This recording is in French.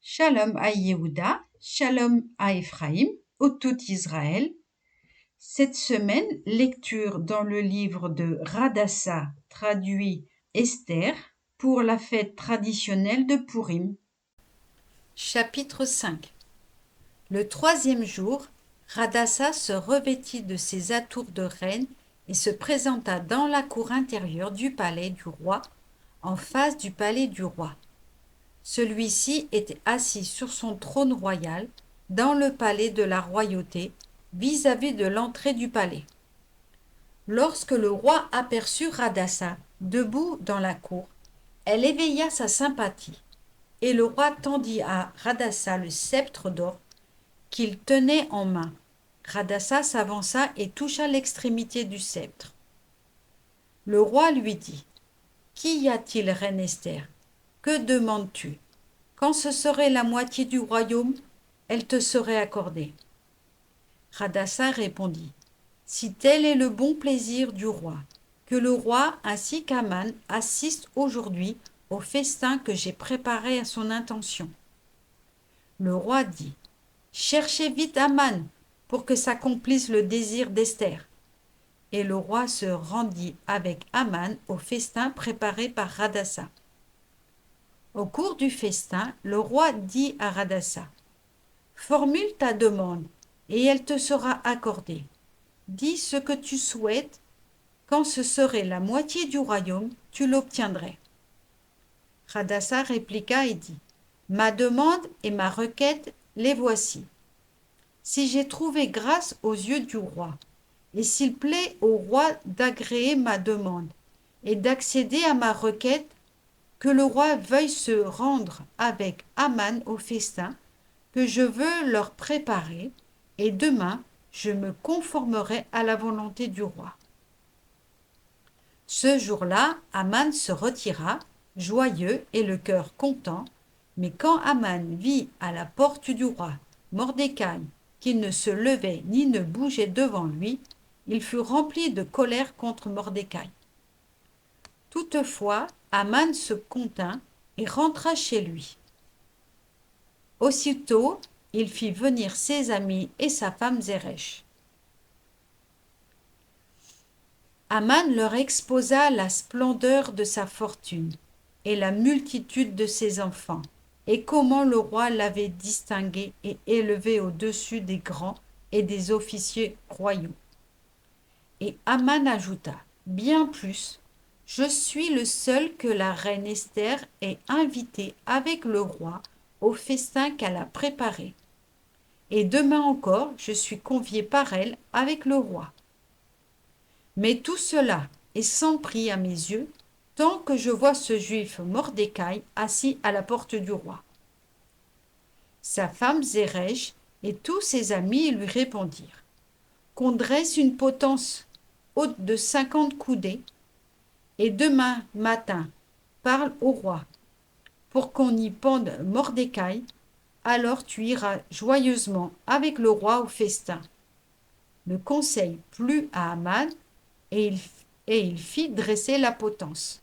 Shalom à Yehuda, Shalom à Éphraïm, au tout Israël. Cette semaine, lecture dans le livre de Radassa, traduit Esther, pour la fête traditionnelle de Pourim. Chapitre 5. Le troisième jour, Radassa se revêtit de ses atours de reine et se présenta dans la cour intérieure du palais du roi, en face du palais du roi. Celui-ci était assis sur son trône royal dans le palais de la royauté, vis-à-vis de l'entrée du palais. Lorsque le roi aperçut Radassa debout dans la cour, elle éveilla sa sympathie, et le roi tendit à Radassa le sceptre d'or qu'il tenait en main. Radassa s'avança et toucha l'extrémité du sceptre. Le roi lui dit : « Qu'y a-t-il, reine Esther ? Que demandes-tu ? Quand ce serait la moitié du royaume, elle te serait accordée. » Radassa répondit : « Si tel est le bon plaisir du roi, que le roi ainsi qu'Aman assistent aujourd'hui au festin que j'ai préparé à son intention. » Le roi dit : « Cherchez vite Aman pour que s'accomplisse le désir d'Esther. » Et le roi se rendit avec Aman au festin préparé par Radassa. Au cours du festin, le roi dit à Radassa : « Formule ta demande, et elle te sera accordée. Dis ce que tu souhaites, quand ce serait la moitié du royaume, tu l'obtiendrais. » Radassa répliqua et dit : « Ma demande et ma requête, les voici. Si j'ai trouvé grâce aux yeux du roi, et s'il plaît au roi d'agréer ma demande et d'accéder à ma requête, que le roi veuille se rendre avec Aman au festin que je veux leur préparer, et demain je me conformerai à la volonté du roi. » Ce jour-là, Aman se retira, joyeux et le cœur content, mais quand Aman vit à la porte du roi Mordecai qui ne se levait ni ne bougeait devant lui, il fut rempli de colère contre Mordecai. Toutefois, Aman se contint et rentra chez lui. Aussitôt, il fit venir ses amis et sa femme Zeresh. Aman leur exposa la splendeur de sa fortune et la multitude de ses enfants, et comment le roi l'avait distingué et élevé au-dessus des grands et des officiers royaux. Et Aman ajouta : « Bien plus, je suis le seul que la reine Esther ait invité avec le roi au festin qu'elle a préparé. Et demain encore, je suis convié par elle avec le roi. Mais tout cela est sans prix à mes yeux, tant que je vois ce juif Mordecai assis à la porte du roi. » Sa femme Zeresh et tous ses amis lui répondirent : « Qu'on dresse une potence haute de 50 coudées, et demain matin parle au roi, pour qu'on y pende Mordecai, alors tu iras joyeusement avec le roi au festin. » Le conseil plut à Aman, et il fit dresser la potence.